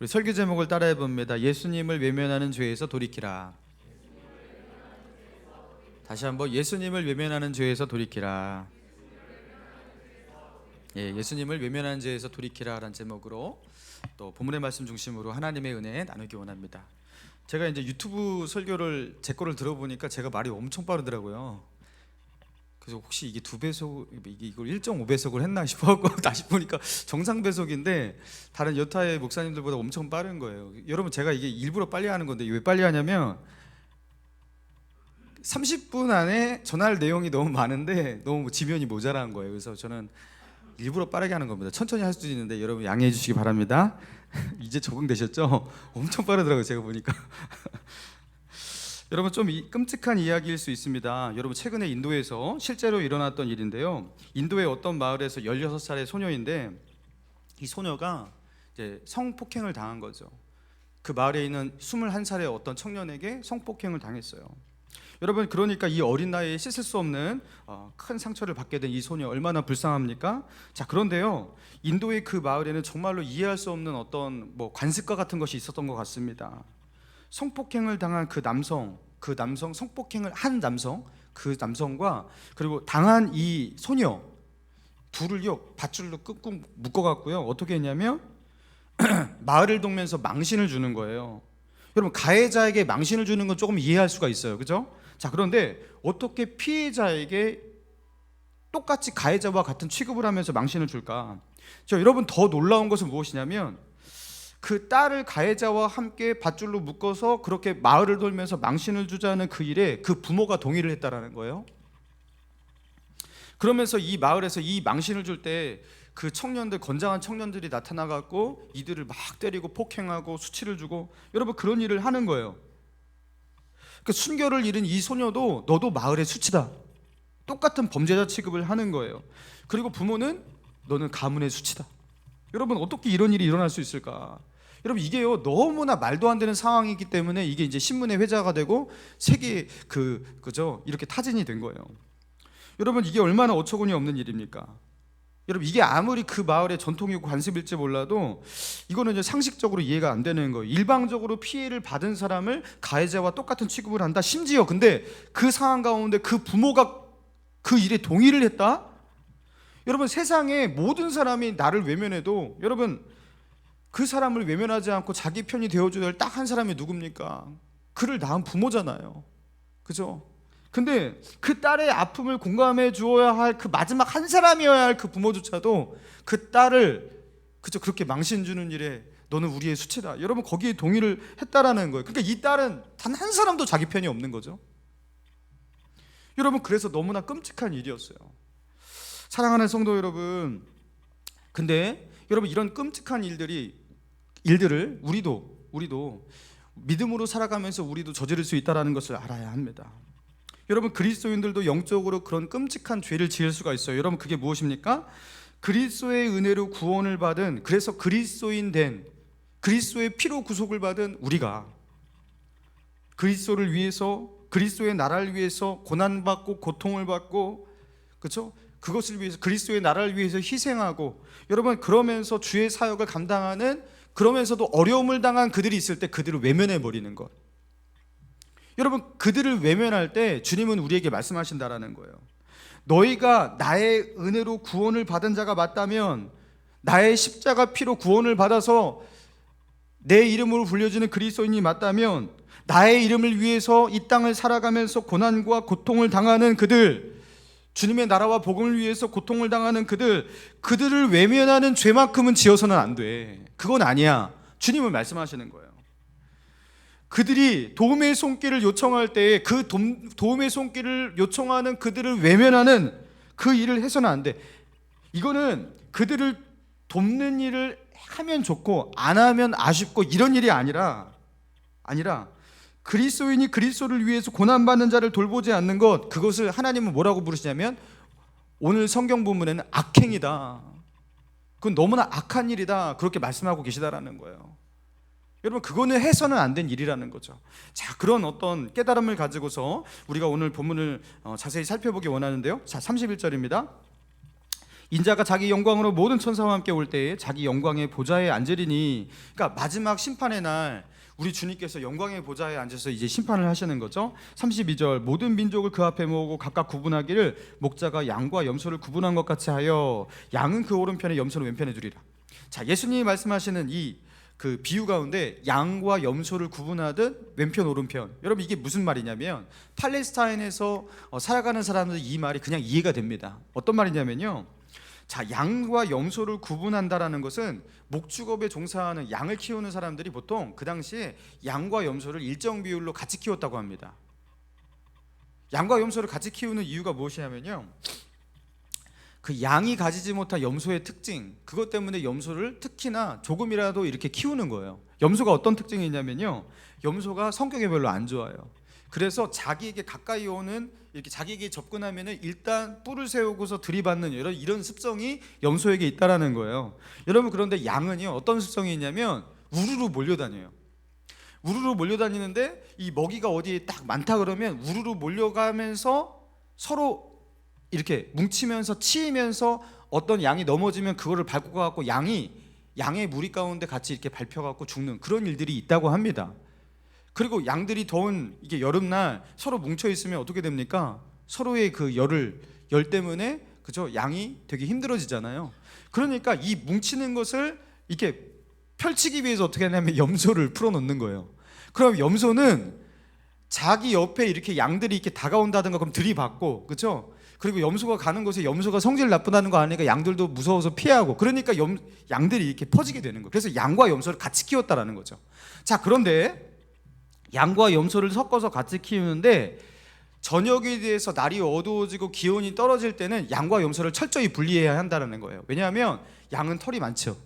우리 설교 제목을 따라해 봅니다. 예수님을 외면하는 죄에서 돌이키라. 다시 한번, 예수님을 외면하는 죄에서 돌이키라. 예수님을 외면하는 죄에서 돌이키라라는 제목으로 또 본문의 말씀 중심으로 하나님의 은혜 나누기 원합니다. 제가 이제 유튜브 설교를 제 거를 들어보니까 제가 말이 엄청 빠르더라고요. 그래서 혹시 이게 2배속, 이걸 1.5배속을 했나 싶어갖고 다시 보니까 정상 배속인데 다른 여타의 목사님들보다 엄청 빠른 거예요. 여러분, 제가 이게 일부러 빨리 하는 건데 왜 빨리 하냐면 30분 안에 전할 내용이 너무 많은데 너무 지면이 모자란 거예요. 그래서 저는 일부러 빠르게 하는 겁니다. 천천히 할 수도 있는데 여러분 양해해 주시기 바랍니다. 이제 적응되셨죠? 엄청 빠르더라고요, 제가 보니까. 여러분, 좀 끔찍한 이야기일 수 있습니다. 여러분, 최근에 인도에서 실제로 일어났던 일인데요. 인도의 어떤 마을에서 16살의 소녀인데 이 소녀가 이제 성폭행을 당한 거죠. 그 마을에 있는 21살의 어떤 청년에게 성폭행을 당했어요. 여러분, 그러니까 이 어린 나이에 씻을 수 없는 큰 상처를 받게 된 이 소녀 얼마나 불쌍합니까? 자, 그런데요, 인도의 그 마을에는 정말로 이해할 수 없는 어떤 관습과 같은 것이 있었던 것 같습니다. 성폭행을 당한 그 남성, 성폭행을 한 남성, 그 남성과 그리고 당한 이 소녀 둘을요 밧줄로 꾹꾹 묶어갖고요 어떻게 했냐면 마을을 동면서 망신을 주는 거예요. 여러분, 가해자에게 망신을 주는 건 조금 이해할 수가 있어요, 그죠? 자, 그런데 어떻게 피해자에게 똑같이 가해자와 같은 취급을 하면서 망신을 줄까? 여러분, 더 놀라운 것은 무엇이냐면 그 딸을 가해자와 함께 밧줄로 묶어서 그렇게 마을을 돌면서 망신을 주자는 그 일에 그 부모가 동의를 했다라는 거예요. 그러면서 이 마을에서 이 망신을 줄 때 그 청년들, 건장한 청년들이 나타나갖고 이들을 막 때리고 폭행하고 수치를 주고, 여러분, 그런 일을 하는 거예요. 그 순결을 잃은 이 소녀도 너도 마을의 수치다, 똑같은 범죄자 취급을 하는 거예요. 그리고 부모는 너는 가문의 수치다. 여러분, 어떻게 이런 일이 일어날 수 있을까? 여러분, 이게요 너무나 말도 안 되는 상황이기 때문에 이게 이제 신문의 회자가 되고 세계 그죠 이렇게 타진이 된 거예요. 여러분, 이게 얼마나 어처구니 없는 일입니까? 여러분, 이게 아무리 그 마을의 전통이고 관습일지 몰라도 이거는 이제 상식적으로 이해가 안 되는 거예요. 일방적으로 피해를 받은 사람을 가해자와 똑같은 취급을 한다. 심지어 근데 그 상황 가운데 그 부모가 그 일에 동의를 했다? 여러분, 세상에 모든 사람이 나를 외면해도 여러분, 그 사람을 외면하지 않고 자기 편이 되어줘야 할 딱 한 사람이 누굽니까? 그를 낳은 부모잖아요, 그죠? 근데 그 딸의 아픔을 공감해 주어야 할 그 마지막 한 사람이어야 할 그 부모조차도 그 딸을 그렇게 망신 주는 일에 너는 우리의 수치다, 여러분, 거기에 동의를 했다라는 거예요. 그러니까 이 딸은 단 한 사람도 자기 편이 없는 거죠. 여러분, 그래서 너무나 끔찍한 일이었어요. 사랑하는 성도 여러분, 근데 여러분, 이런 끔찍한 일들을 우리도 믿음으로 살아가면서 우리도 저지를 수 있다는 것을 알아야 합니다. 여러분, 그리스도인들도 영적으로 그런 끔찍한 죄를 지을 수가 있어요. 여러분, 그게 무엇입니까? 그리스도의 은혜로 구원을 받은, 그래서 그리스도인 된, 그리스도의 피로 구속을 받은 우리가 그리스도를 위해서, 그리스도의 나라를 위해서 고난받고 고통을 받고, 그렇죠? 그것을 위해서, 그리스도의 나라를 위해서 희생하고, 여러분, 그러면서 주의 사역을 감당하는, 그러면서도 어려움을 당한 그들이 있을 때 그들을 외면해 버리는 것. 여러분, 그들을 외면할 때 주님은 우리에게 말씀하신다라는 거예요. 너희가 나의 은혜로 구원을 받은 자가 맞다면, 나의 십자가 피로 구원을 받아서 내 이름으로 불려지는 그리스도인이 맞다면, 나의 이름을 위해서 이 땅을 살아가면서 고난과 고통을 당하는 그들, 주님의 나라와 복음을 위해서 고통을 당하는 그들을 외면하는 죄만큼은 지어서는 안 돼. 그건 아니야. 주님은 말씀하시는 거예요. 그들이 도움의 손길을 요청할 때에 그 도움의 손길을 요청하는 그들을 외면하는 그 일을 해서는 안 돼. 이거는 그들을 돕는 일을 하면 좋고 안 하면 아쉽고 이런 일이 아니라 그리스도인이 그리스도를 위해서 고난받는 자를 돌보지 않는 것, 그것을 하나님은 뭐라고 부르시냐면 오늘 성경 본문에는 악행이다, 그건 너무나 악한 일이다, 그렇게 말씀하고 계시다라는 거예요. 여러분, 그거는 해서는 안 된 일이라는 거죠. 자, 그런 어떤 깨달음을 가지고서 우리가 오늘 본문을 자세히 살펴보기 원하는데요. 자, 31절입니다. 인자가 자기 영광으로 모든 천사와 함께 올 때에 자기 영광의 보좌에 앉으리니, 그러니까 마지막 심판의 날 우리 주님께서 영광의 보좌에 앉아서 이제 심판을 하시는 거죠. 32절, 모든 민족을 그 앞에 모으고 각각 구분하기를 목자가 양과 염소를 구분한 것 같이 하여 양은 그 오른편에 염소는 왼편에 두리라. 자, 예수님이 말씀하시는 이 그 비유 가운데 양과 염소를 구분하듯 왼편 오른편, 여러분 이게 무슨 말이냐면 팔레스타인에서 살아가는 사람들 이 말이 그냥 이해가 됩니다. 어떤 말이냐면요, 자, 양과 염소를 구분한다라는 것은 목축업에 종사하는 양을 키우는 사람들이 보통 그 당시에 양과 염소를 일정 비율로 같이 키웠다고 합니다. 양과 염소를 같이 키우는 이유가 무엇이냐면요, 그 양이 가지지 못한 염소의 특징, 그것 때문에 염소를 특히나 조금이라도 이렇게 키우는 거예요. 염소가 어떤 특징이 있냐면요, 염소가 성격이 별로 안 좋아요. 그래서 자기에게 가까이 오는, 이렇게 자기에게 접근하면은 일단 뿔을 세우고서 들이받는 이런 습성이 염소에게 있다라는 거예요. 여러분, 그런데 양은요 어떤 습성이 있냐면 우르르 몰려다녀요. 우르르 몰려다니는데 이 먹이가 어디에 딱 많다 그러면 우르르 몰려가면서 서로 이렇게 뭉치면서 치이면서 어떤 양이 넘어지면 그거를 밟고 가고 양의 무리 가운데 같이 이렇게 밟혀갖고 죽는 그런 일들이 있다고 합니다. 그리고 양들이 더운 이게 여름날 서로 뭉쳐 있으면 어떻게 됩니까? 서로의 그 열 때문에, 그죠? 양이 되게 힘들어지잖아요. 그러니까 이 뭉치는 것을 이렇게 펼치기 위해서 어떻게 하냐면 염소를 풀어놓는 거예요. 그럼 염소는 자기 옆에 이렇게 양들이 이렇게 다가온다든가 그럼 들이받고, 그렇죠? 그리고 염소가 가는 곳에 염소가 성질 나쁘다는 거 아니까 양들도 무서워서 피하고, 그러니까 양들이 이렇게 퍼지게 되는 거예요. 그래서 양과 염소를 같이 키웠다라는 거죠. 자, 그런데 양과 염소를 섞어서 같이 키우는데 저녁에 대해서 날이 어두워지고 기온이 떨어질 때는 양과 염소를 철저히 분리해야 한다는 거예요. 왜냐하면 양은 털이 많죠.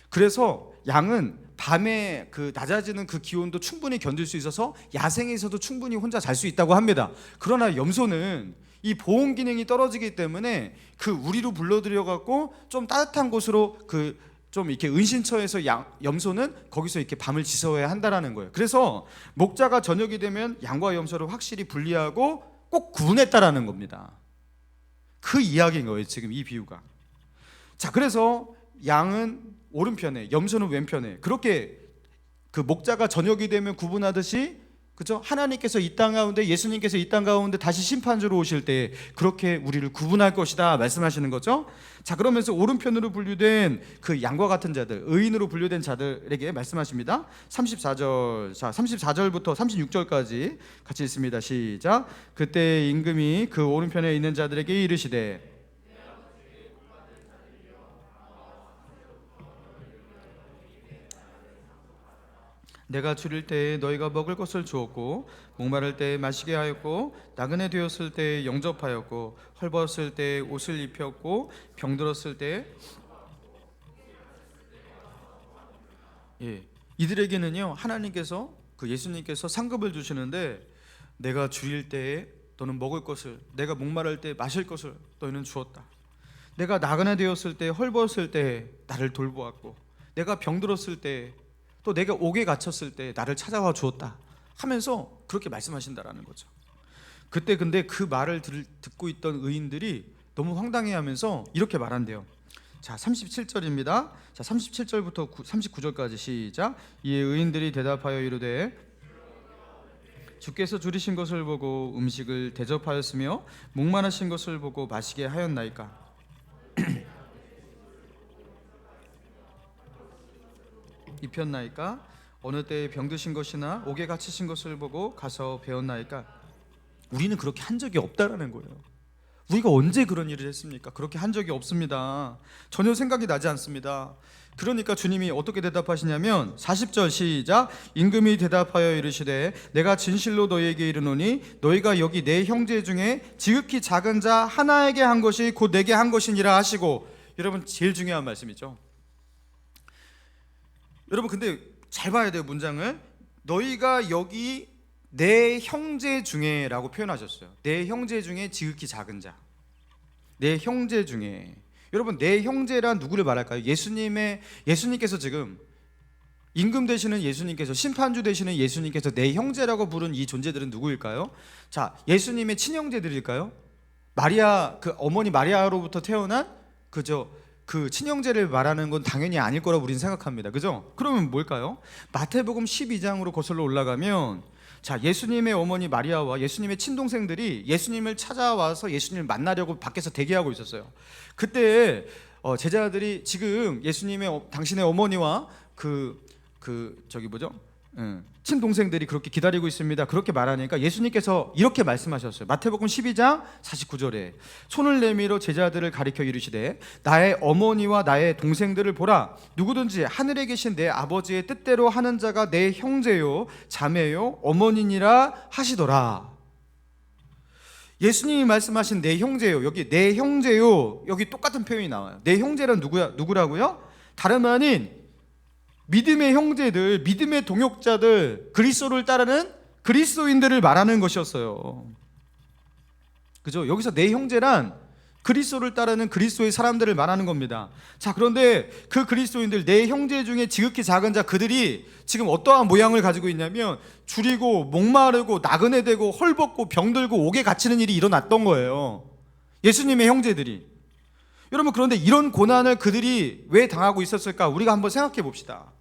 그래서 양은 밤에 그 낮아지는 그 기온도 충분히 견딜 수 있어서 야생에서도 충분히 혼자 잘 수 있다고 합니다. 그러나 염소는 이 보온 기능이 떨어지기 때문에 그 우리로 불러들여 갖고 좀 따뜻한 곳으로 좀 이렇게 은신처에서 염소는 거기서 이렇게 밤을 지새워야 한다라는 거예요. 그래서 목자가 저녁이 되면 양과 염소를 확실히 분리하고 꼭 구분했다라는 겁니다. 그 이야기인 거예요, 지금 이 비유가. 자, 그래서 양은 오른편에, 염소는 왼편에, 그렇게 그 목자가 저녁이 되면 구분하듯이, 그죠? 하나님께서 이 땅 가운데, 예수님께서 이 땅 가운데 다시 심판주로 오실 때 그렇게 우리를 구분할 것이다 말씀하시는 거죠. 자, 그러면서 오른편으로 분류된 그 양과 같은 자들, 의인으로 분류된 자들에게 말씀하십니다. 34절, 자 34절부터 36절까지 같이 읽습니다. 시작. 그때 임금이 그 오른편에 있는 자들에게 이르시되, 내가 줄일 때에 너희가 먹을 것을 주었고, 목마를 때에 마시게 하였고, 나그네 되었을 때에 영접하였고, 헐벗을 때에 옷을 입혔고, 병들었을 때에 이들에게는요 하나님께서, 그 예수님께서 상급을 주시는데, 내가 줄일 때에 너는 먹을 것을, 내가 목마를 때 마실 것을 너희는 주었다. 내가 나그네 되었을 때, 헐벗을 때에 나를 돌보았고, 내가 병들었을 때, 또 내가 옥에 갇혔을 때 나를 찾아와 주었다 하면서 그렇게 말씀하신다라는 거죠. 그때 근데 그 말을 듣고 있던 의인들이 너무 황당해하면서 이렇게 말한대요. 자, 37절입니다. 자, 37절부터 39절까지 시작. 이에 의인들이 대답하여 이르되, 주께서 줄이신 것을 보고 음식을 대접하였으며 목마르신 것을 보고 마시게 하였나이까? 입혔나이까? 어느 때에 병드신 것이나 옥에 갇히신 것을 보고 가서 배웠나이까? 우리는 그렇게 한 적이 없다라는 거예요. 우리가 언제 그런 일을 했습니까? 그렇게 한 적이 없습니다. 전혀 생각이 나지 않습니다. 그러니까 주님이 어떻게 대답하시냐면 40절 시작. 임금이 대답하여 이르시되, 내가 진실로 너희에게 이르노니 너희가 여기 내 형제 중에 지극히 작은 자 하나에게 한 것이 곧 내게 한 것이니라 하시고. 여러분, 제일 중요한 말씀이죠. 여러분, 근데 잘 봐야 돼요, 문장을. 너희가 여기 내 형제 중에 라고 표현하셨어요. 내 형제 중에 지극히 작은 자, 내 형제 중에. 여러분, 내 형제란 누구를 말할까요? 예수님께서 지금 임금 되시는 예수님께서, 심판주 되시는 예수님께서 내 형제라고 부른 이 존재들은 누구일까요? 자, 예수님의 친형제들일까요? 마리아, 그 어머니 마리아로부터 태어난 그죠? 그 친형제를 말하는 건 당연히 아닐 거라고 우리는 생각합니다. 그죠? 그러면 뭘까요? 마태복음 12장으로 거슬러 올라가면, 자, 예수님의 어머니 마리아와 예수님의 친동생들이 예수님을 찾아와서 예수님을 만나려고 밖에서 대기하고 있었어요. 그때 제자들이 지금 예수님의 당신의 어머니와 저기 뭐죠? 친동생들이 그렇게 기다리고 있습니다. 그렇게 말하니까 예수님께서 이렇게 말씀하셨어요. 마태복음 12장 49절에 손을 내밀어 제자들을 가리켜 이르시되 나의 어머니와 나의 동생들을 보라. 누구든지 하늘에 계신 내 아버지의 뜻대로 하는 자가 내 형제요 자매요 어머니니라 하시더라. 예수님이 말씀하신 내 형제요, 여기 내 형제요, 여기 똑같은 표현이 나와요. 내 형제란 누구라고요? 다름 아닌 믿음의 형제들, 믿음의 동역자들, 그리스도를 따르는 그리스도인들을 말하는 것이었어요. 그죠? 여기서 내 형제란 그리스도를 따르는 그리스도의 사람들을 말하는 겁니다. 자, 그런데 그 그리스도인들, 내 형제 중에 지극히 작은 자, 그들이 지금 어떠한 모양을 가지고 있냐면 줄이고 목마르고 나그네 되고 헐벗고 병들고 옥에 갇히는 일이 일어났던 거예요. 예수님의 형제들이. 여러분, 그런데 이런 고난을 그들이 왜 당하고 있었을까? 우리가 한번 생각해 봅시다.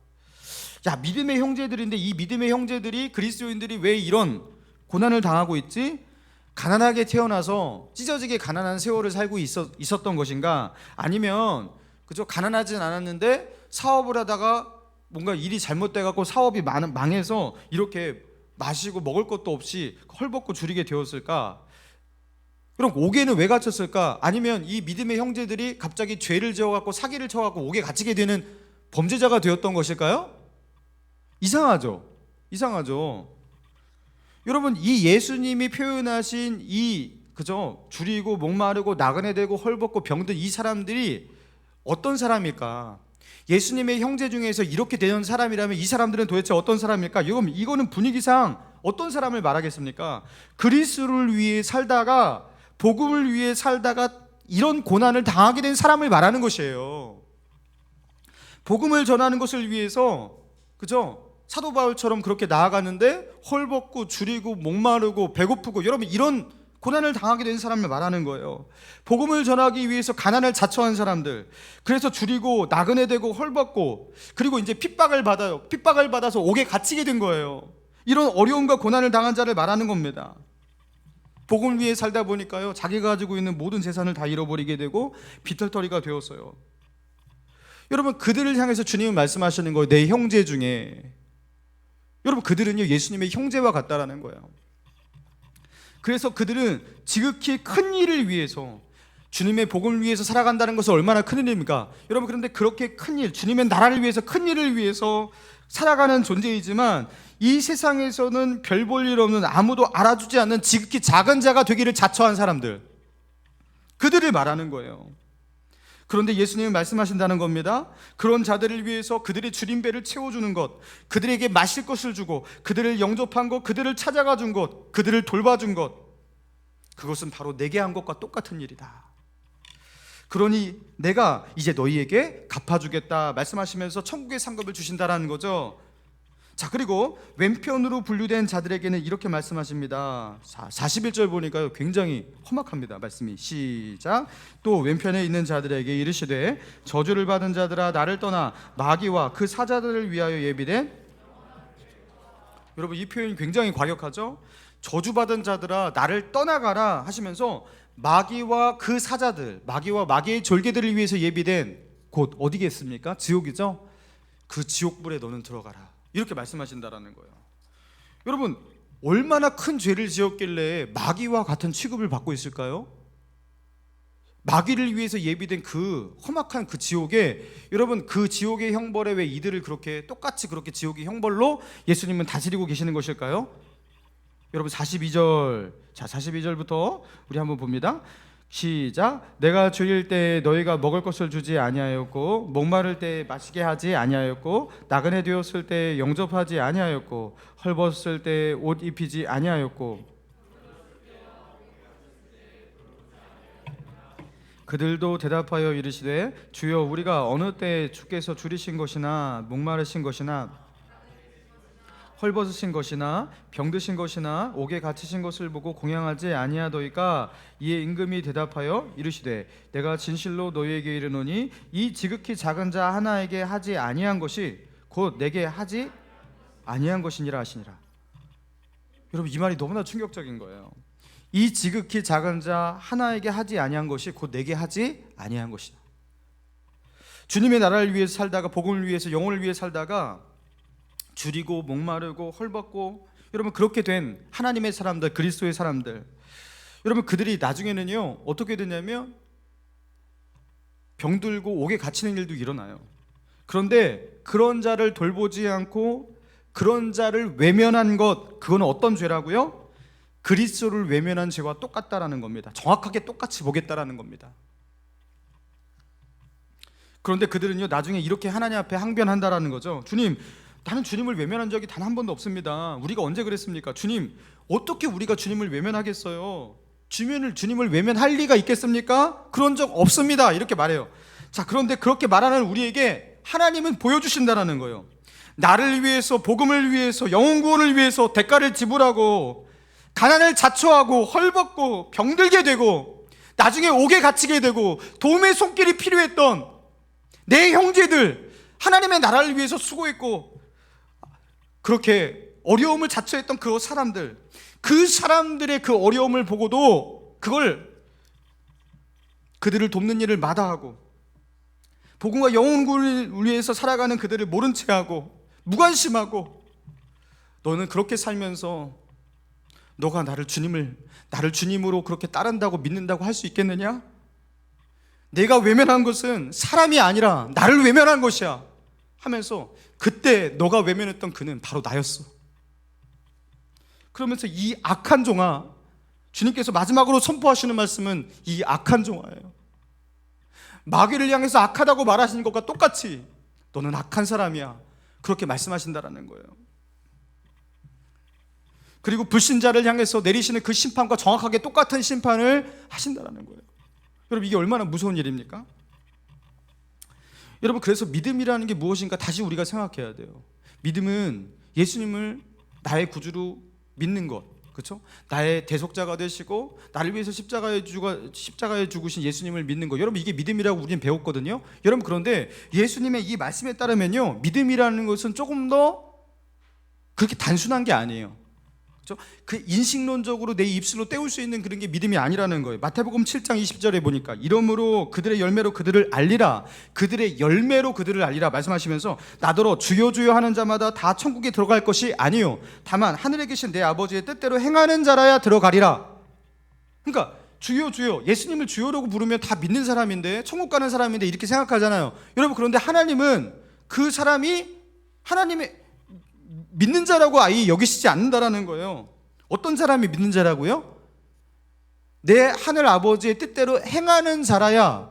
야, 믿음의 형제들인데 이 믿음의 형제들이, 그리스도인들이 왜 이런 고난을 당하고 있지? 가난하게 태어나서 찢어지게 가난한 세월을 살고 있었던 것인가? 아니면 그죠? 가난하진 않았는데 사업을 하다가 뭔가 일이 잘못돼 갖고 사업이 망해서 이렇게 마시고 먹을 것도 없이 헐벗고 줄이게 되었을까? 그럼 옥에는 왜 갇혔을까? 아니면 이 믿음의 형제들이 갑자기 죄를 지어갖고 사기를 쳐갖고 옥에 갇히게 되는 범죄자가 되었던 것일까요? 이상하죠. 여러분, 이 예수님이 표현하신 그죠? 줄이고 목마르고 나그네 되고 헐벗고 병든 이 사람들이 어떤 사람일까? 예수님의 형제 중에서 이렇게 되는 사람이라면 이 사람들은 도대체 어떤 사람일까? 이거는 분위기상 어떤 사람을 말하겠습니까? 그리스도를 위해 살다가, 복음을 위해 살다가 이런 고난을 당하게 된 사람을 말하는 것이에요. 복음을 전하는 것을 위해서, 그죠? 사도 바울처럼 그렇게 나아가는데 헐벗고 줄이고 목마르고 배고프고, 여러분, 이런 고난을 당하게 된 사람을 말하는 거예요. 복음을 전하기 위해서 가난을 자처한 사람들, 그래서 줄이고 나그네 되고 헐벗고, 그리고 이제 핍박을 받아서 옥에 갇히게 된 거예요. 이런 어려움과 고난을 당한 자를 말하는 겁니다. 복음을 위해 살다 보니까요, 자기가 가지고 있는 모든 재산을 다 잃어버리게 되고 빈털터리가 되었어요. 여러분, 그들을 향해서 주님은 말씀하시는 거예요. 내 형제 중에. 여러분, 그들은요 예수님의 형제와 같다라는 거예요. 그래서 그들은 지극히 큰 일을 위해서, 주님의 복음을 위해서 살아간다는 것은 얼마나 큰 일입니까? 여러분, 그런데 그렇게 큰 일, 주님의 나라를 위해서, 큰 일을 위해서 살아가는 존재이지만 이 세상에서는 별 볼 일 없는, 아무도 알아주지 않는 지극히 작은 자가 되기를 자처한 사람들, 그들을 말하는 거예요. 그런데 예수님은 말씀하신다는 겁니다. 그런 자들을 위해서 그들의 줄인 배를 채워주는 것, 그들에게 마실 것을 주고, 그들을 영접한 것, 그들을 찾아가 준 것, 그들을 돌봐준 것, 그것은 바로 내게 한 것과 똑같은 일이다. 그러니 내가 이제 너희에게 갚아주겠다 말씀하시면서 천국의 상급을 주신다라는 거죠. 자, 그리고 왼편으로 분류된 자들에게는 이렇게 말씀하십니다. 41절 보니까요 굉장히 험악합니다. 말씀이 시작. 또 왼편에 있는 자들에게 이르시되 저주를 받은 자들아 나를 떠나 마귀와 그 사자들을 위하여 예비된. 여러분, 이 표현이 굉장히 과격하죠. 저주받은 자들아 나를 떠나가라 하시면서 마귀와 그 사자들, 마귀와 마귀의 졸개들을 위해서 예비된 곳 어디겠습니까? 지옥이죠. 그 지옥불에 너는 들어가라, 이렇게 말씀하신다라는 거예요. 여러분, 얼마나 큰 죄를 지었길래 마귀와 같은 취급을 받고 있을까요? 마귀를 위해서 예비된 그 험악한 그 지옥에, 여러분, 그 지옥의 형벌에 왜 이들을 그렇게 똑같이 그렇게 지옥의 형벌로 예수님은 다스리고 계시는 것일까요? 여러분, 42절, 자 42절부터 우리 한번 봅니다. 시작. 내가 줄일 때 너희가 먹을 것을 주지 아니하였고, 목마를 때 마시게 하지 아니하였고, 나그네 되었을 때 영접하지 아니하였고, 헐벗을 때 옷 입히지 아니하였고. 그들도 대답하여 이르시되 주여 우리가 어느 때 주께서 줄이신 것이나 목마르신 것이나 헐벗으신 것이나 병드신 것이나 옥에 갇히신 것을 보고 공양하지 아니하더이까. 이에 임금이 대답하여 이르시되 내가 진실로 너희에게 이르노니 이 지극히 작은 자 하나에게 하지 아니한 것이 곧 내게 하지 아니한 것이니라 하시니라. 여러분, 이 말이 너무나 충격적인 거예요. 이 지극히 작은 자 하나에게 하지 아니한 것이 곧 내게 하지 아니한 것이다. 주님의 나라를 위해서 살다가, 복음을 위해서, 영혼을 위해 살다가 줄이고 목마르고 헐벗고, 여러분 그렇게 된 하나님의 사람들, 그리스도의 사람들, 여러분 그들이 나중에는요 어떻게 되냐면 병들고 옥에 갇히는 일도 일어나요. 그런데 그런 자를 돌보지 않고 그런 자를 외면한 것, 그건 어떤 죄라고요? 그리스도를 외면한 죄와 똑같다라는 겁니다. 정확하게 똑같이 보겠다라는 겁니다. 그런데 그들은요 나중에 이렇게 하나님 앞에 항변한다라는 거죠. 주님, 나는 주님을 외면한 적이 단 한 번도 없습니다. 우리가 언제 그랬습니까? 주님, 어떻게 우리가 주님을 외면하겠어요? 주님을 외면할 리가 있겠습니까? 그런 적 없습니다. 이렇게 말해요. 자, 그런데 그렇게 말하는 우리에게 하나님은 보여주신다라는 거예요. 나를 위해서, 복음을 위해서, 영혼 구원을 위해서 대가를 지불하고 가난을 자초하고 헐벗고 병들게 되고 나중에 옥에 갇히게 되고 도움의 손길이 필요했던 내 형제들, 하나님의 나라를 위해서 수고했고 그렇게 어려움을 자초했던 그 사람들, 그 사람들의 그 어려움을 보고도 그들을 돕는 일을 마다하고 복음과 영혼 구원을 위해서 살아가는 그들을 모른 채하고 무관심하고, 너는 그렇게 살면서 너가 나를 주님으로 그렇게 따른다고 믿는다고 할 수 있겠느냐? 내가 외면한 것은 사람이 아니라 나를 외면한 것이야 하면서, 그때 너가 외면했던 그는 바로 나였어. 그러면서 이 악한 종아, 주님께서 마지막으로 선포하시는 말씀은 이 악한 종아예요. 마귀를 향해서 악하다고 말하시는 것과 똑같이 너는 악한 사람이야, 그렇게 말씀하신다라는 거예요. 그리고 불신자를 향해서 내리시는 그 심판과 정확하게 똑같은 심판을 하신다라는 거예요. 여러분, 이게 얼마나 무서운 일입니까? 여러분, 그래서 믿음이라는 게 무엇인가 다시 우리가 생각해야 돼요. 믿음은 예수님을 나의 구주로 믿는 것, 그렇죠? 나의 대속자가 되시고 나를 위해서 십자가에 죽으신 예수님을 믿는 것. 여러분, 이게 믿음이라고 우리는 배웠거든요. 여러분, 그런데 예수님의 이 말씀에 따르면요, 믿음이라는 것은 조금 더 그렇게 단순한 게 아니에요. 그렇죠? 그 인식론적으로 내 입술로 때울 수 있는 그런 게 믿음이 아니라는 거예요. 마태복음 7장 20절에 보니까 이러므로 그들의 열매로 그들을 알리라, 그들의 열매로 그들을 알리라 말씀하시면서 나더러 주여 주여 하는 자마다 다 천국에 들어갈 것이 아니요 다만 하늘에 계신 내 아버지의 뜻대로 행하는 자라야 들어가리라. 그러니까 주여 주여, 예수님을 주여라고 부르면 다 믿는 사람인데, 천국 가는 사람인데 이렇게 생각하잖아요. 여러분, 그런데 하나님은 그 사람이 하나님의 믿는 자라고 아예 여기시지 않는다라는 거예요. 어떤 사람이 믿는 자라고요? 내 하늘 아버지의 뜻대로 행하는 자라야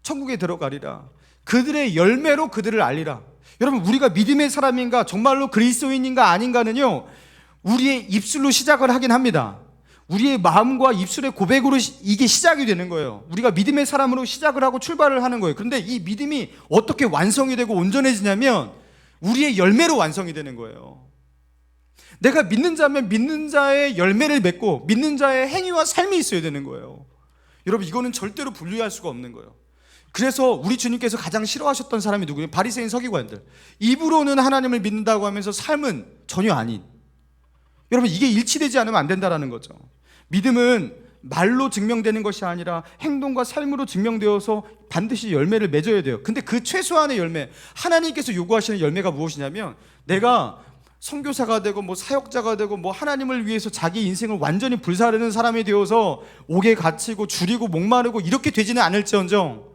천국에 들어가리라. 그들의 열매로 그들을 알리라. 여러분, 우리가 믿음의 사람인가, 정말로 그리스도인인가 아닌가는요, 우리의 입술로 시작을 하긴 합니다. 우리의 마음과 입술의 고백으로 이게 시작이 되는 거예요. 우리가 믿음의 사람으로 시작을 하고 출발을 하는 거예요. 그런데 이 믿음이 어떻게 완성이 되고 온전해지냐면 우리의 열매로 완성이 되는 거예요. 내가 믿는 자면 믿는 자의 열매를 맺고 믿는 자의 행위와 삶이 있어야 되는 거예요. 여러분, 이거는 절대로 분리할 수가 없는 거예요. 그래서 우리 주님께서 가장 싫어하셨던 사람이 누구예요? 바리새인 서기관들. 입으로는 하나님을 믿는다고 하면서 삶은 전혀 아닌. 여러분, 이게 일치되지 않으면 안 된다라는 거죠. 믿음은 말로 증명되는 것이 아니라 행동과 삶으로 증명되어서 반드시 열매를 맺어야 돼요. 근데 그 최소한의 열매, 하나님께서 요구하시는 열매가 무엇이냐면, 내가 선교사가 되고 사역자가 되고 하나님을 위해서 자기 인생을 완전히 불사르는 사람이 되어서 옥에 갇히고 줄이고 목마르고 이렇게 되지는 않을지언정,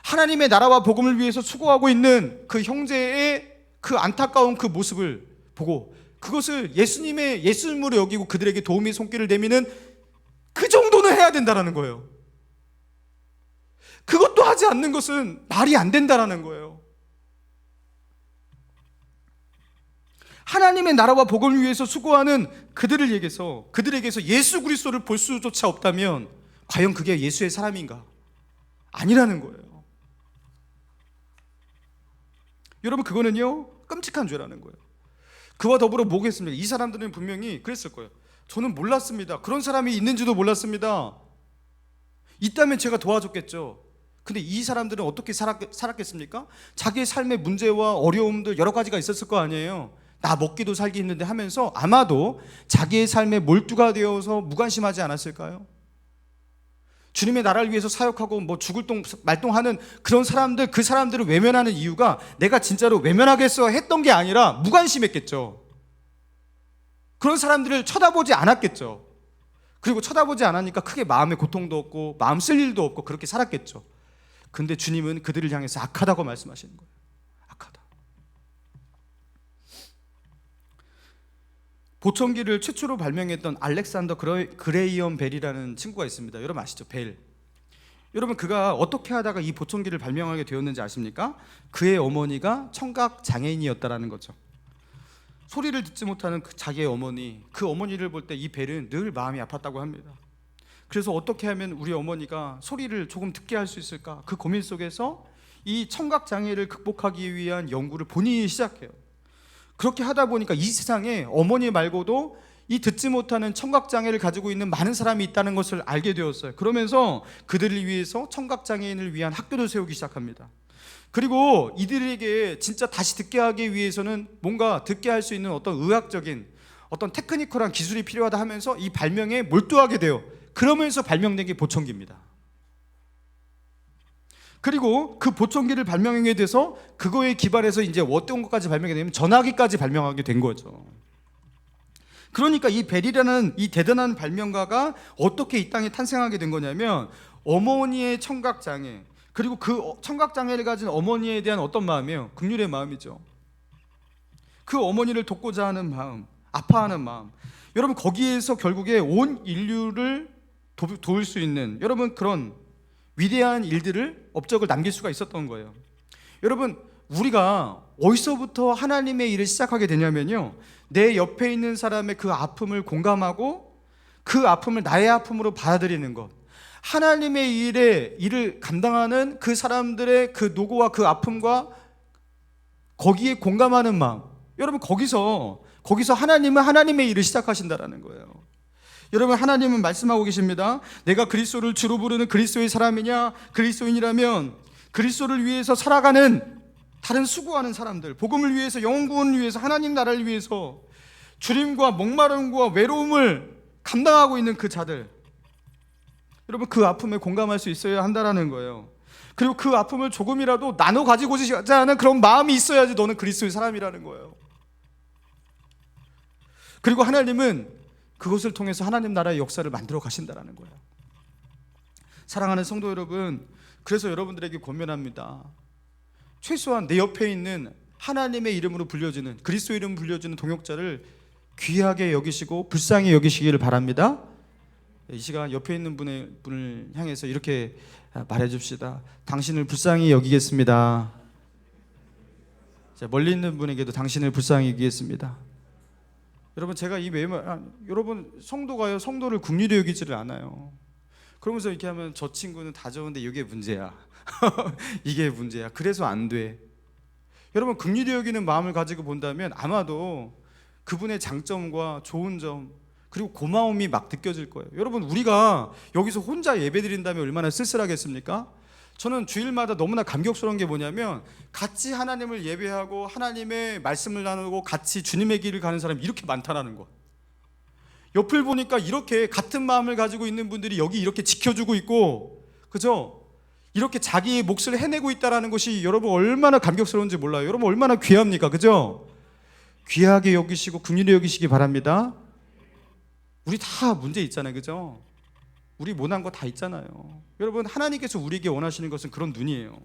하나님의 나라와 복음을 위해서 수고하고 있는 그 형제의 그 안타까운 그 모습을 보고 그것을 예수님으로 여기고 그들에게 도움의 손길을 내미는 그 정도는 해야 된다라는 거예요. 그것도 하지 않는 것은 말이 안 된다라는 거예요. 하나님의 나라와 복음을 위해서 수고하는 그들에게서 예수 그리스도를 볼 수조차 없다면 과연 그게 예수의 사람인가? 아니라는 거예요. 여러분, 그거는요 끔찍한 죄라는 거예요. 그와 더불어 뭐겠습니까? 이 사람들은 분명히 그랬을 거예요. 저는 몰랐습니다. 그런 사람이 있는지도 몰랐습니다. 있다면 제가 도와줬겠죠. 근데 이 사람들은 어떻게 살았겠습니까? 자기의 삶의 문제와 어려움들 여러 가지가 있었을 거 아니에요. 나 먹기도 살기 힘든데 하면서 아마도 자기의 삶에 몰두가 되어서 무관심하지 않았을까요? 주님의 나라를 위해서 사역하고 뭐 죽을 동 말동하는 그런 사람들, 그 사람들을 외면하는 이유가 내가 진짜로 외면하겠어 했던 게 아니라 무관심했겠죠. 그런 사람들을 쳐다보지 않았겠죠. 그리고 쳐다보지 않으니까 크게 마음의 고통도 없고 마음 쓸 일도 없고 그렇게 살았겠죠. 근데 주님은 그들을 향해서 악하다고 말씀하시는 거예요. 악하다. 보청기를 최초로 발명했던 알렉산더 그레이엄 벨이라는 친구가 있습니다. 여러분 아시죠? 벨. 여러분 그가 어떻게 하다가 이 보청기를 발명하게 되었는지 아십니까? 그의 어머니가 청각 장애인이었다라는 거죠. 소리를 듣지 못하는 자기의 어머니, 그 어머니를 볼 때 이 벨은 늘 마음이 아팠다고 합니다. 그래서 어떻게 하면 우리 어머니가 소리를 조금 듣게 할 수 있을까? 그 고민 속에서 이 청각 장애를 극복하기 위한 연구를 본인이 시작해요. 그렇게 하다 보니까 이 세상에 어머니 말고도 이 듣지 못하는 청각 장애를 가지고 있는 많은 사람이 있다는 것을 알게 되었어요. 그러면서 그들을 위해서 청각 장애인을 위한 학교를 세우기 시작합니다. 그리고 이들에게 진짜 다시 듣게 하기 위해서는 뭔가 듣게 할 수 있는 어떤 의학적인 어떤 테크니컬한 기술이 필요하다 하면서 이 발명에 몰두하게 돼요. 그러면서 발명된 게 보청기입니다. 그리고 그 보청기를 발명하게 돼서 그거에 기반해서 이제 어떤 것까지 발명이 되면 전화기까지 발명하게 된 거죠. 그러니까 이 벨이라는 이 대단한 발명가가 어떻게 이 땅에 탄생하게 된 거냐면 어머니의 청각장애, 그리고 그 청각장애를 가진 어머니에 대한 어떤 마음이에요? 긍휼의 마음이죠. 그 어머니를 돕고자 하는 마음, 아파하는 마음. 여러분 거기에서 결국에 온 인류를 도울 수 있는 여러분 그런 위대한 일들을 업적을 남길 수가 있었던 거예요. 여러분 우리가 어디서부터 하나님의 일을 시작하게 되냐면요, 내 옆에 있는 사람의 그 아픔을 공감하고 그 아픔을 나의 아픔으로 받아들이는 것, 하나님의 일을 감당하는 그 사람들의 그 노고와 그 아픔과 거기에 공감하는 마음, 여러분 거기서 하나님은 하나님의 일을 시작하신다라는 거예요. 여러분 하나님은 말씀하고 계십니다. 내가 그리스도를 주로 부르는 그리스도의 사람이냐? 그리스도인이라면 그리스도를 위해서 살아가는 다른 수고하는 사람들, 복음을 위해서, 영혼 구원을 위해서, 하나님 나라를 위해서 주림과 목마름과 외로움을 감당하고 있는 그 자들, 여러분 그 아픔에 공감할 수 있어야 한다라는 거예요. 그리고 그 아픔을 조금이라도 나눠 가지고자 하는 그런 마음이 있어야지 너는 그리스도의 사람이라는 거예요. 그리고 하나님은 그것을 통해서 하나님 나라의 역사를 만들어 가신다라는 거예요. 사랑하는 성도 여러분, 그래서 여러분들에게 권면합니다. 최소한 내 옆에 있는 하나님의 이름으로 불려지는, 그리스도 이름 불려지는 동역자를 귀하게 여기시고 불쌍히 여기시기를 바랍니다. 이 시간 옆에 있는 분을 향해서 이렇게 말해 줍시다. 당신을 불쌍히 여기겠습니다. 자, 멀리 있는 분에게도 당신을 불쌍히 여기겠습니다. 여러분 제가 여러분 성도가요, 성도를 긍휼히 여기지를 않아요. 그러면서 이렇게 하면 저 친구는 다 좋은데 이게 문제야. 이게 문제야. 그래서 안 돼. 여러분 긍휼히 여기는 마음을 가지고 본다면 아마도 그분의 장점과 좋은 점 그리고 고마움이 막 느껴질 거예요. 여러분 우리가 여기서 혼자 예배드린다면 얼마나 쓸쓸하겠습니까? 저는 주일마다 너무나 감격스러운 게 뭐냐면 같이 하나님을 예배하고 하나님의 말씀을 나누고 같이 주님의 길을 가는 사람이 이렇게 많다라는 거. 옆을 보니까 이렇게 같은 마음을 가지고 있는 분들이 여기 이렇게 지켜주고 있고, 그죠? 이렇게 자기의 몫을 해내고 있다는 것이 여러분 얼마나 감격스러운지 몰라요. 여러분 얼마나 귀합니까? 그죠? 귀하게 여기시고 긍휼히 여기시기 바랍니다. 우리 다 문제 있잖아요. 그죠? 우리 못한 거 다 있잖아요. 여러분 하나님께서 우리에게 원하시는 것은 그런 눈이에요.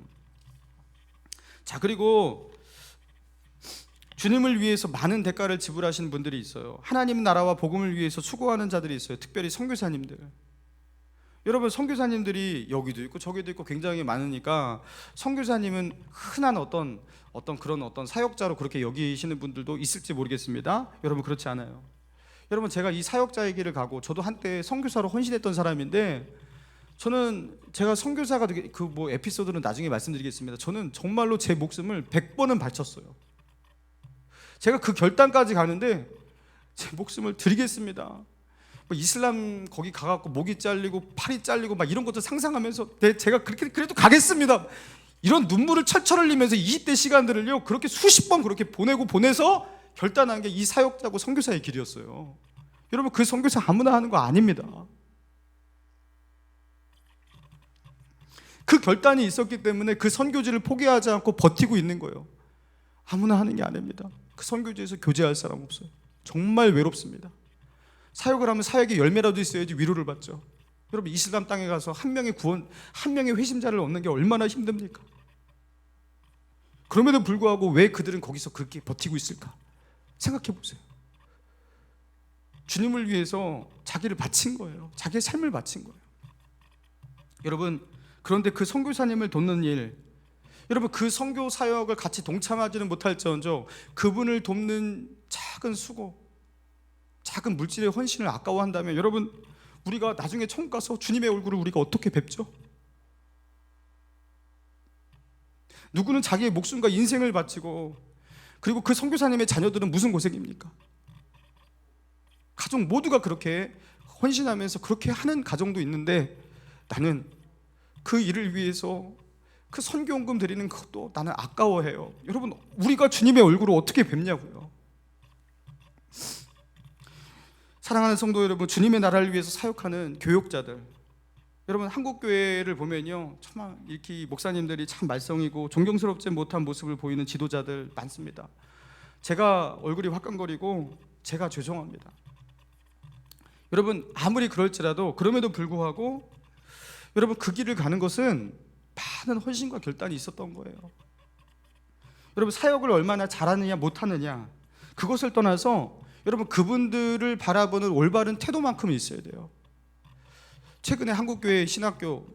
자, 그리고 주님을 위해서 많은 대가를 지불하시는 분들이 있어요. 하나님 나라와 복음을 위해서 수고하는 자들이 있어요. 특별히 선교사님들. 여러분 선교사님들이 여기도 있고 저기도 있고 굉장히 많으니까 선교사님은 흔한 어떤 그런 사역자로 그렇게 여기시는 분들도 있을지 모르겠습니다. 여러분 그렇지 않아요. 여러분 제가 이 사역자의 길을 가고 저도 한때 선교사로 헌신했던 사람인데, 저는 제가 선교사가 그 에피소드는 나중에 말씀드리겠습니다. 저는 정말로 제 목숨을 100번은 바쳤어요. 제가 그 결단까지 가는데 제 목숨을 드리겠습니다. 뭐 이슬람 거기 가갖고 목이 잘리고 팔이 잘리고 막 이런 것도 상상하면서 제가 그래도 가겠습니다. 이런 눈물을 철철 흘리면서 20대 시간들을요 그렇게 수십 번 그렇게 보내서 결단한 게 이 사역자고 선교사의 길이었어요. 여러분, 그 선교사 아무나 하는 거 아닙니다. 그 결단이 있었기 때문에 그 선교지를 포기하지 않고 버티고 있는 거예요. 아무나 하는 게 아닙니다. 그 선교지에서 교제할 사람 없어요. 정말 외롭습니다. 사역을 하면 사역의 열매라도 있어야지 위로를 받죠. 여러분, 이슬람 땅에 가서 한 명의 회심자를 얻는 게 얼마나 힘듭니까? 그럼에도 불구하고 왜 그들은 거기서 그렇게 버티고 있을까? 생각해 보세요. 주님을 위해서 자기를 바친 거예요. 자기의 삶을 바친 거예요. 여러분, 그런데 그 선교사님을 돕는 일, 여러분, 그 선교 사역을 같이 동참하지는 못할지언정 그분을 돕는 작은 수고, 작은 물질의 헌신을 아까워한다면 여러분, 우리가 나중에 천국 가서 주님의 얼굴을 우리가 어떻게 뵙죠? 누구는 자기의 목숨과 인생을 바치고, 그리고 그 선교사님의 자녀들은 무슨 고생입니까? 가족 모두가 그렇게 헌신하면서 그렇게 하는 가정도 있는데, 나는 그 일을 위해서 그 선교원금 드리는 것도 나는 아까워해요. 여러분, 우리가 주님의 얼굴을 어떻게 뵙냐고요. 사랑하는 성도 여러분, 주님의 나라를 위해서 사역하는 교역자들, 여러분, 한국 교회를 보면요 정말 이렇게 목사님들이 참 말썽이고 존경스럽지 못한 모습을 보이는 지도자들 많습니다. 제가 얼굴이 화끈거리고 제가 죄송합니다. 여러분, 아무리 그럴지라도 그럼에도 불구하고 여러분, 그 길을 가는 것은 많은 헌신과 결단이 있었던 거예요. 여러분, 사역을 얼마나 잘하느냐 못하느냐 그것을 떠나서 여러분, 그분들을 바라보는 올바른 태도만큼은 있어야 돼요. 최근에 한국교회 신학교,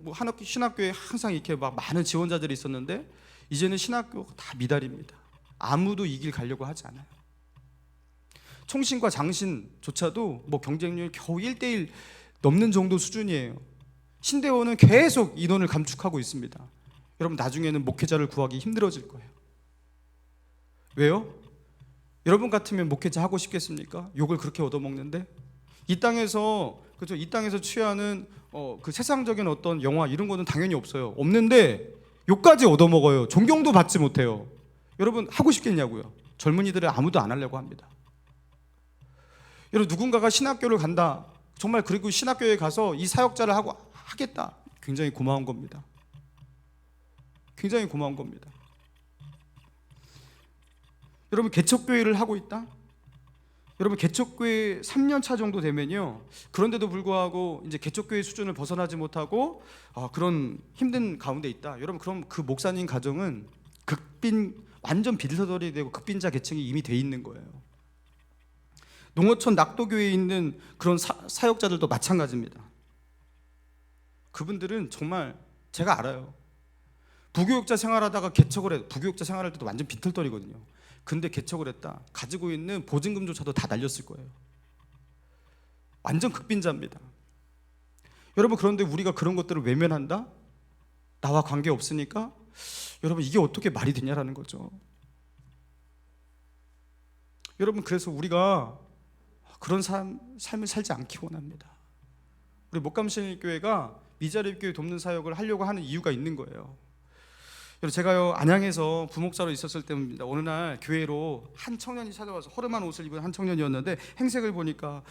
신학교에 항상 이렇게 막 많은 지원자들이 있었는데 이제는 신학교가 다 미달입니다. 아무도 이 길 가려고 하지 않아요. 총신과 장신조차도 뭐 경쟁률 겨우 1대1 넘는 정도 수준이에요. 신대원은 계속 인원을 감축하고 있습니다. 여러분, 나중에는 목회자를 구하기 힘들어질 거예요. 왜요? 여러분 같으면 목회자 하고 싶겠습니까? 욕을 그렇게 얻어먹는데 이 땅에서, 그렇죠? 이 땅에서 취하는 그 세상적인 어떤 영화 이런 거는 당연히 없어요. 없는데 욕까지 얻어먹어요. 존경도 받지 못해요. 여러분, 하고 싶겠냐고요? 젊은이들은 아무도 안 하려고 합니다. 여러분, 누군가가 신학교를 간다, 정말, 그리고 신학교에 가서 이 사역자를 하겠다, 굉장히 고마운 겁니다. 굉장히 고마운 겁니다. 여러분, 개척교회를 하고 있다? 여러분, 개척교회 3년 차 정도 되면요, 그런데도 불구하고 이제 개척교회 수준을 벗어나지 못하고 그런 힘든 가운데 있다. 여러분, 그럼 그 목사님 가정은 완전 비리서덜이 되고 극빈자 계층이 이미 돼 있는 거예요. 농어촌 낙도교회에 있는 그런 사역자들도 마찬가지입니다. 그분들은 정말 제가 알아요. 부교육자 생활하다가 개척을 해요. 부교육자 생활할 때도 완전 빈털터리거든요. 근데 개척을 했다, 가지고 있는 보증금조차도 다 날렸을 거예요. 완전 극빈자입니다. 여러분, 그런데 우리가 그런 것들을 외면한다? 나와 관계없으니까? 여러분, 이게 어떻게 말이 되냐라는 거죠. 여러분, 그래서 우리가 그런 삶을 살지 않기 원합니다. 우리 목감신일교회가 미자립교회 돕는 사역을 하려고 하는 이유가 있는 거예요. 제가요, 안양에서 부목사로 있었을 때입니다. 어느 날 교회로 한 청년이 찾아와서 허름한 옷을 입은 한 청년이었는데 행색을 보니까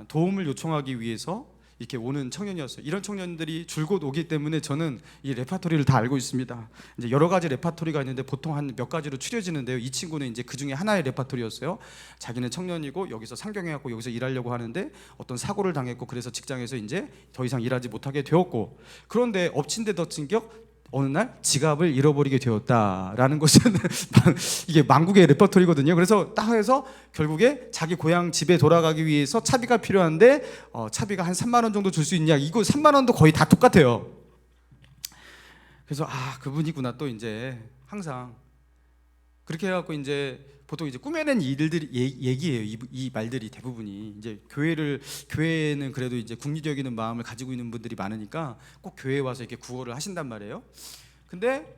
도움을 요청하기 위해서 이렇게 오는 청년이었어요. 이런 청년들이 줄곧 오기 때문에 저는 이 레파토리를 다 알고 있습니다. 이제 여러 가지 레파토리가 있는데 보통 한 몇 가지로 추려지는데요. 이 친구는 이제 그 중에 하나의 레파토리였어요. 자기는 청년이고 여기서 상경해갖고 여기서 일하려고 하는데 어떤 사고를 당했고, 그래서 직장에서 이제 더 이상 일하지 못하게 되었고, 그런데 엎친 데 덮친 격 어느 날 지갑을 잃어버리게 되었다라는 것은 이게 만국의 레퍼토리거든요. 그래서 딱 해서 결국에 자기 고향 집에 돌아가기 위해서 차비가 필요한데 차비가 한 3만 원 정도 줄 수 있냐, 이거 3만 원도 거의 다 똑같아요. 그래서 그분이구나, 또 이제 항상 그렇게 해갖고 이제 보통 이제 꾸며낸 일들이 얘기예요. 이 말들이 대부분이 이제 교회는 그래도 이제 국리적인 마음을 가지고 있는 분들이 많으니까 꼭 교회에 와서 이렇게 구호를 하신단 말이에요. 근데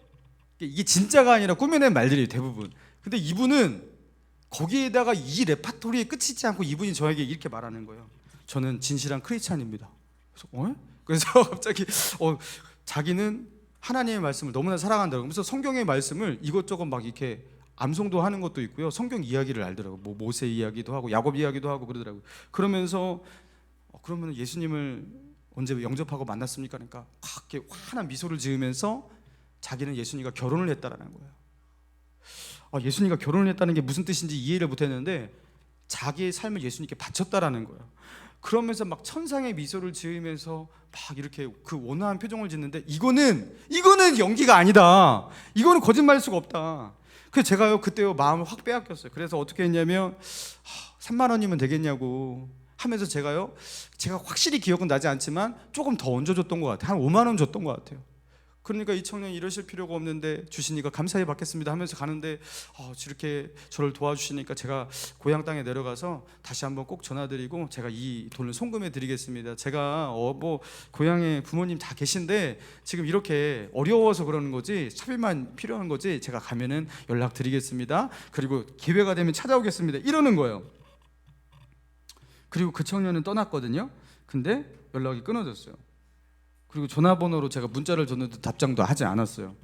이게 진짜가 아니라 꾸며낸 말들이 대부분. 근데 이분은 거기에다가 이 레파토리에 끝이지 않고 이분이 저에게 이렇게 말하는 거예요. 저는 진실한 크리스찬입니다. 그래서 갑자기 자기는 하나님의 말씀을 너무나 사랑한다고. 그래서 성경의 말씀을 이것저것 막 이렇게 암송도 하는 것도 있고요. 성경 이야기를 알더라고. 뭐 모세 이야기도 하고 야곱 이야기도 하고 그러더라고요. 그러면서 그러면 예수님을 언제 영접하고 만났습니까? 그러니까 확 이렇게 환한 미소를 지으면서 자기는 예수님과 결혼을 했다라는 거예요. 예수님과 결혼을 했다는 게 무슨 뜻인지 이해를 못했는데 자기의 삶을 예수님께 바쳤다라는 거예요. 그러면서 막 천상의 미소를 지으면서 막 이렇게 그 온화한 표정을 짓는데 이거는 연기가 아니다. 이거는 거짓말일 수가 없다. 그래서 제가요 그때요 마음을 확 빼앗겼어요. 그래서 어떻게 했냐면 3만 원이면 되겠냐고 하면서 제가 확실히 기억은 나지 않지만 조금 더 얹어줬던 것 같아요. 한 5만 원 줬던 것 같아요. 그러니까 이 청년이 이러실 필요가 없는데 주시니까 감사히 받겠습니다 하면서 가는데 이렇게 저를 도와주시니까 제가 고향 땅에 내려가서 다시 한번 꼭 전화드리고 제가 이 돈을 송금해 드리겠습니다. 제가 뭐 고향에 부모님 다 계신데 지금 이렇게 어려워서 그러는 거지 차비만 필요한 거지 제가 가면은 연락드리겠습니다. 그리고 기회가 되면 찾아오겠습니다. 이러는 거예요. 그리고 그 청년은 떠났거든요. 근데 연락이 끊어졌어요. 그리고 전화번호로 제가 문자를 줬는데 답장도 하지 않았어요.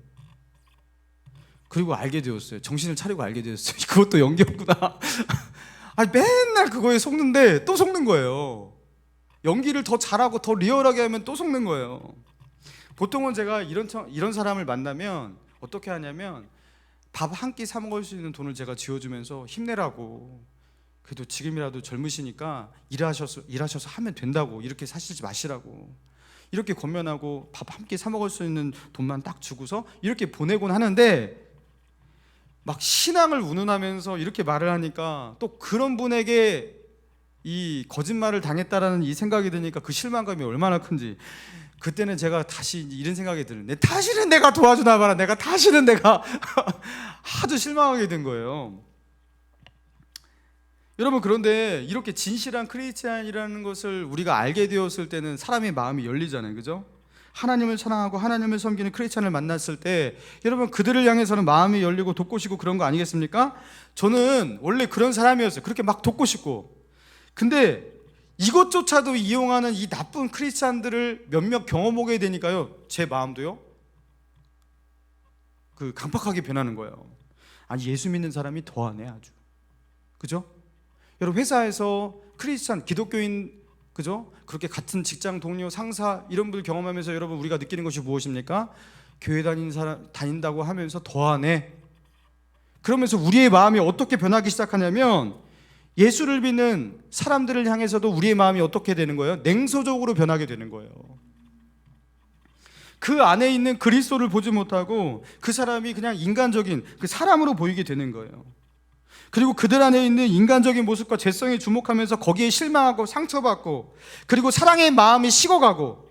그리고 알게 되었어요. 정신을 차리고 알게 되었어요. 그것도 연기였구나. 맨날 그거에 속는데 또 속는 거예요. 연기를 더 잘하고 더 리얼하게 하면 또 속는 거예요. 보통은 제가 이런 사람을 만나면 어떻게 하냐면 밥 한 끼 사 먹을 수 있는 돈을 제가 쥐어주면서 힘내라고, 그래도 지금이라도 젊으시니까 일하셔서 하면 된다고, 이렇게 사시지 마시라고 이렇게 권면하고 밥 한 끼 사 먹을 수 있는 돈만 딱 주고서 이렇게 보내곤 하는데 막 신앙을 운운하면서 이렇게 말을 하니까 또 그런 분에게 이 거짓말을 당했다라는 이 생각이 드니까 그 실망감이 얼마나 큰지, 그때는 제가 다시 이런 생각이 드는, 다시는 내가 도와주나 봐라, 다시는 내가 하도 실망하게 된 거예요. 여러분, 그런데 이렇게 진실한 크리스찬이라는 것을 우리가 알게 되었을 때는 사람의 마음이 열리잖아요, 그죠? 하나님을 사랑하고 하나님을 섬기는 크리스찬을 만났을 때 여러분 그들을 향해서는 마음이 열리고 돕고 싶고 그런 거 아니겠습니까? 저는 원래 그런 사람이었어요. 그렇게 막 돕고 싶고. 근데 이것조차도 이용하는 이 나쁜 크리스찬들을 몇몇 경험하게 되니까요, 제 마음도요 강팍하게 변하는 거예요. 아니, 예수 믿는 사람이 더하네 아주, 그죠? 여러분, 회사에서 크리스찬 기독교인, 그죠? 그렇게 같은 직장 동료, 상사 이런 분들 경험하면서 여러분 우리가 느끼는 것이 무엇입니까? 교회 다닌다고 하면서 더하네. 그러면서 우리의 마음이 어떻게 변하기 시작하냐면 예수를 믿는 사람들을 향해서도 우리의 마음이 어떻게 되는 거예요? 냉소적으로 변하게 되는 거예요. 그 안에 있는 그리스도를 보지 못하고 그 사람이 그냥 인간적인 그 사람으로 보이게 되는 거예요. 그리고 그들 안에 있는 인간적인 모습과 죄성에 주목하면서 거기에 실망하고 상처받고, 그리고 사랑의 마음이 식어가고,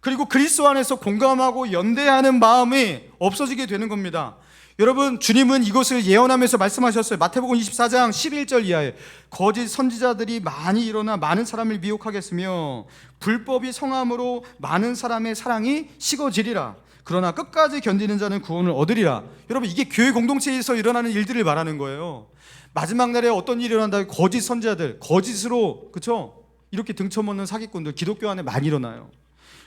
그리고 그리스도 안에서 공감하고 연대하는 마음이 없어지게 되는 겁니다. 여러분, 주님은 이것을 예언하면서 말씀하셨어요. 마태복음 24장 11절 이하에 거짓 선지자들이 많이 일어나 많은 사람을 미혹하겠으며 불법이 성함으로 많은 사람의 사랑이 식어지리라. 그러나 끝까지 견디는 자는 구원을 얻으리라. 여러분, 이게 교회 공동체에서 일어나는 일들을 말하는 거예요. 마지막 날에 어떤 일이 일어난다? 거짓 선지자들, 거짓으로, 그렇죠? 이렇게 등쳐먹는 사기꾼들 기독교 안에 많이 일어나요.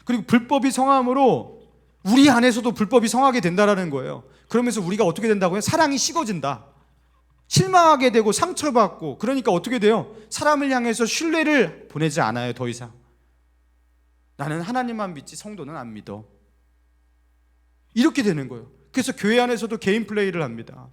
그리고 불법이 성함으로 우리 안에서도 불법이 성하게 된다라는 거예요. 그러면서 우리가 어떻게 된다고요? 사랑이 식어진다. 실망하게 되고 상처받고, 그러니까 어떻게 돼요? 사람을 향해서 신뢰를 보내지 않아요. 더 이상 나는 하나님만 믿지 성도는 안 믿어. 이렇게 되는 거예요. 그래서 교회 안에서도 개인 플레이를 합니다.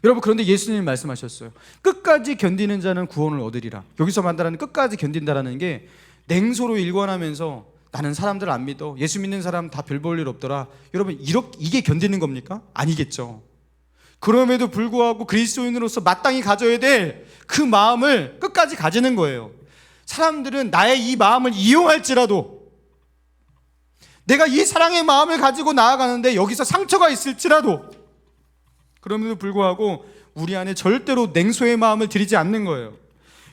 여러분, 그런데 예수님이 말씀하셨어요. 끝까지 견디는 자는 구원을 얻으리라. 여기서 말하는 끝까지 견딘다라는 게 냉소로 일관하면서 나는 사람들 안 믿어, 예수 믿는 사람 다 별 볼 일 없더라. 여러분, 이게 견디는 겁니까? 아니겠죠. 그럼에도 불구하고 그리스도인으로서 마땅히 가져야 될 그 마음을 끝까지 가지는 거예요. 사람들은 나의 이 마음을 이용할지라도, 내가 이 사랑의 마음을 가지고 나아가는데 여기서 상처가 있을지라도, 그럼에도 불구하고 우리 안에 절대로 냉소의 마음을 들이지 않는 거예요.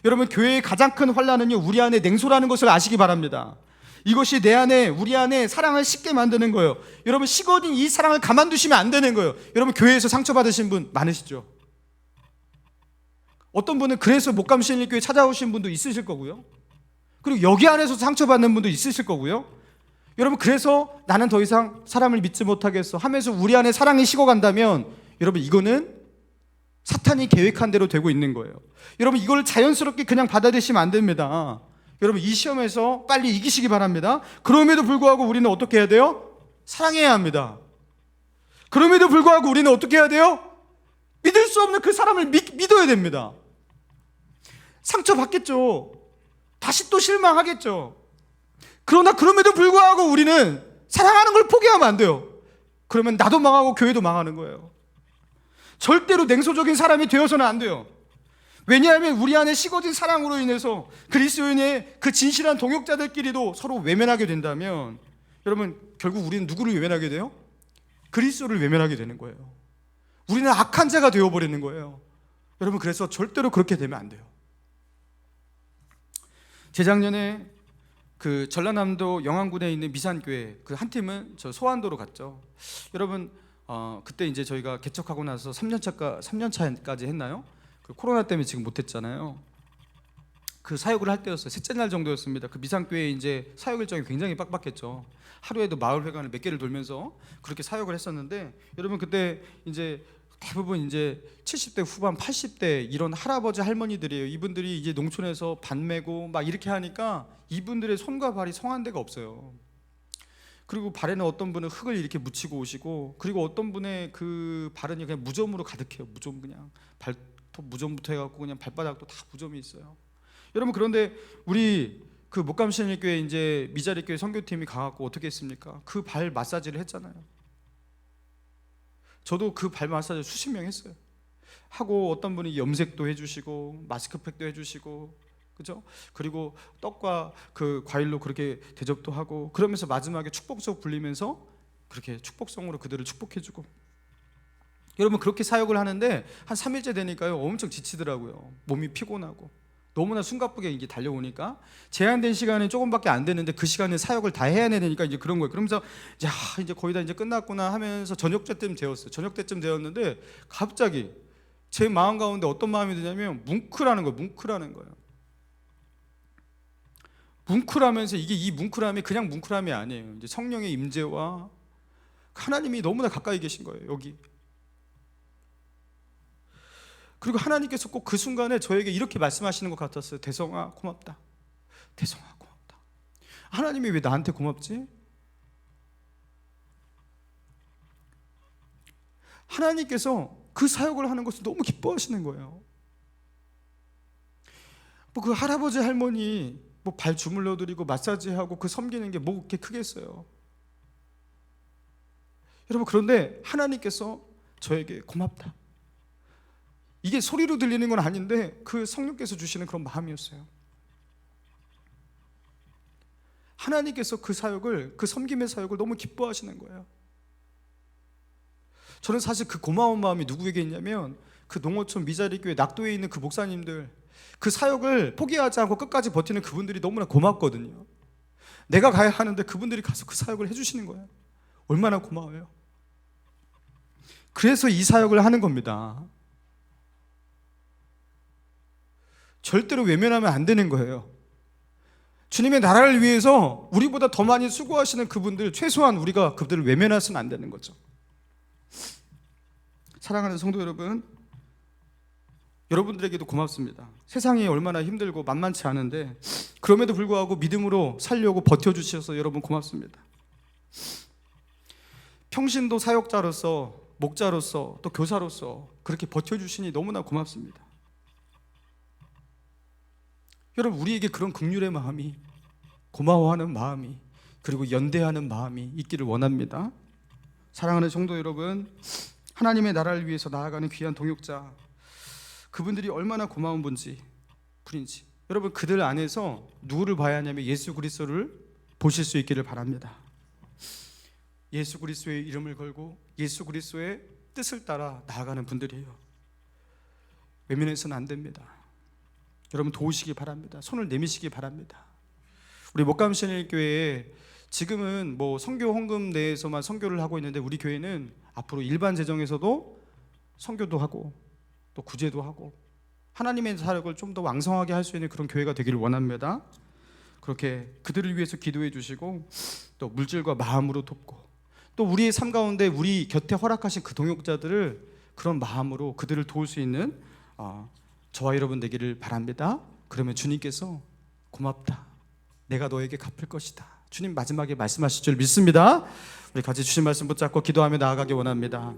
여러분, 교회의 가장 큰 환난은요, 우리 안에 냉소라는 것을 아시기 바랍니다. 이것이 내 안에, 우리 안에 사랑을 식게 만드는 거예요. 여러분, 식어진 이 사랑을 가만두시면 안 되는 거예요. 여러분, 교회에서 상처받으신 분 많으시죠? 어떤 분은 그래서 목감신일교회 찾아오신 분도 있으실 거고요. 그리고 여기 안에서 상처받는 분도 있으실 거고요. 여러분, 그래서 나는 더 이상 사람을 믿지 못하겠어 하면서 우리 안에 사랑이 식어간다면 여러분, 이거는 사탄이 계획한 대로 되고 있는 거예요. 여러분, 이걸 자연스럽게 그냥 받아들이시면 안 됩니다. 여러분, 이 시험에서 빨리 이기시기 바랍니다. 그럼에도 불구하고 우리는 어떻게 해야 돼요? 사랑해야 합니다. 그럼에도 불구하고 우리는 어떻게 해야 돼요? 믿을 수 없는 그 사람을 믿어야 됩니다. 상처받겠죠. 다시 또 실망하겠죠. 그러나 그럼에도 불구하고 우리는 사랑하는 걸 포기하면 안 돼요. 그러면 나도 망하고 교회도 망하는 거예요. 절대로 냉소적인 사람이 되어서는 안 돼요. 왜냐하면 우리 안에 식어진 사랑으로 인해서 그리스도인의 그 진실한 동역자들끼리도 서로 외면하게 된다면 여러분, 결국 우리는 누구를 외면하게 돼요? 그리스도를 외면하게 되는 거예요. 우리는 악한 자가 되어버리는 거예요. 여러분, 그래서 절대로 그렇게 되면 안 돼요. 재작년에 그 전라남도 영안군에 있는 미산교회 그 한 팀은 저 소환도로 갔죠. 여러분, 그때 이제 저희가 개척하고 나서 3년차까지 했나요? 그 코로나 때문에 지금 못했잖아요. 그 사역을 할 때였어요. 셋째 날 정도였습니다. 그 미산교회 이제 사역 일정이 굉장히 빡빡했죠. 하루에도 마을 회관을 몇 개를 돌면서 그렇게 사역을 했었는데 여러분, 그때 이제 대부분 이제 70대 후반, 80대 이런 할아버지 할머니들이에요. 이분들이 이제 농촌에서 밭 메고 막 이렇게 하니까 이분들의 손과 발이 성한 데가 없어요. 그리고 발에는 어떤 분은 흙을 이렇게 묻히고 오시고, 그리고 어떤 분의 그 발은 그냥 무좀으로 가득해요. 무좀, 그냥 발톱 무좀부터 해갖고 그냥 발바닥도 다 무좀이 있어요. 여러분, 그런데 우리 그 목감신일교회 이제 미자리교회 선교팀이 가갖고 어떻게 했습니까? 그 발 마사지를 했잖아요. 저도 그 발 마사지 수십 명 했어요. 하고 어떤 분이 염색도 해주시고 마스크팩도 해주시고, 그죠? 그리고 떡과 그 과일로 그렇게 대접도 하고, 그러면서 마지막에 축복성 불리면서 그렇게 축복성으로 그들을 축복해주고. 여러분, 그렇게 사역을 하는데 한 3일째 되니까요 엄청 지치더라고요. 몸이 피곤하고 너무나 숨가쁘게 이게 달려오니까 제한된 시간이 조금밖에 안 되는데 그 시간에 사역을 다 해야 되니까 이제 그런 거예요. 그러면서 야, 이제 거의 다 이제 끝났구나 하면서 저녁 때쯤 되었어요. 저녁 때쯤 되었는데 갑자기 제 마음 가운데 어떤 마음이 드냐면 뭉클하는 거예요. 뭉클하는 거예요. 뭉클하면서 이게 이 뭉클함이 그냥 뭉클함이 아니에요. 이제 성령의 임재와 하나님이 너무나 가까이 계신 거예요. 여기. 그리고 하나님께서 꼭 그 순간에 저에게 이렇게 말씀하시는 것 같았어요. 대성아, 고맙다. 대성아, 고맙다. 하나님이 왜 나한테 고맙지? 하나님께서 그 사역을 하는 것을 너무 기뻐하시는 거예요. 뭐 그 할아버지 할머니 뭐 발 주물러 드리고 마사지하고 그 섬기는 게 뭐 그렇게 크겠어요. 여러분, 그런데 하나님께서 저에게 고맙다. 이게 소리로 들리는 건 아닌데 그 성령께서 주시는 그런 마음이었어요. 하나님께서 그 사역을, 그 섬김의 사역을 너무 기뻐하시는 거예요. 저는 사실 그 고마운 마음이 누구에게 있냐면 그 농어촌 미자리교회 낙도에 있는 그 목사님들, 그 사역을 포기하지 않고 끝까지 버티는 그분들이 너무나 고맙거든요. 내가 가야 하는데 그분들이 가서 그 사역을 해주시는 거예요. 얼마나 고마워요. 그래서 이 사역을 하는 겁니다. 절대로 외면하면 안 되는 거예요. 주님의 나라를 위해서 우리보다 더 많이 수고하시는 그분들, 최소한 우리가 그들을 외면해서는 안 되는 거죠. 사랑하는 성도 여러분, 여러분들에게도 고맙습니다. 세상이 얼마나 힘들고 만만치 않은데 그럼에도 불구하고 믿음으로 살려고 버텨주셔서 여러분 고맙습니다. 평신도 사역자로서, 목자로서, 또 교사로서 그렇게 버텨주시니 너무나 고맙습니다. 여러분, 우리에게 그런 긍휼의 마음이, 고마워하는 마음이, 그리고 연대하는 마음이 있기를 원합니다. 사랑하는 성도 여러분, 하나님의 나라를 위해서 나아가는 귀한 동역자, 그분들이 얼마나 고마운 분인지 여러분, 그들 안에서 누구를 봐야 하냐면 예수 그리스도를 보실 수 있기를 바랍니다. 예수 그리스도의 이름을 걸고 예수 그리스도의 뜻을 따라 나아가는 분들이에요. 외면해서는 안 됩니다. 여러분, 도우시기 바랍니다. 손을 내미시기 바랍니다. 우리 목감신일교회에 지금은 뭐 선교 헌금 내에서만 선교를 하고 있는데, 우리 교회는 앞으로 일반 재정에서도 선교도 하고 또 구제도 하고 하나님의 사역을 좀 더 왕성하게 할 수 있는 그런 교회가 되기를 원합니다. 그렇게 그들을 위해서 기도해 주시고 또 물질과 마음으로 돕고, 또 우리의 삶 가운데 우리 곁에 허락하신 그 동역자들을 그런 마음으로 그들을 도울 수 있는 저와 여러분 되기를 바랍니다. 그러면 주님께서 고맙다, 내가 너에게 갚을 것이다, 주님 마지막에 말씀하실 줄 믿습니다. 우리 같이 주신 말씀 붙잡고 기도하며 나아가기 원합니다.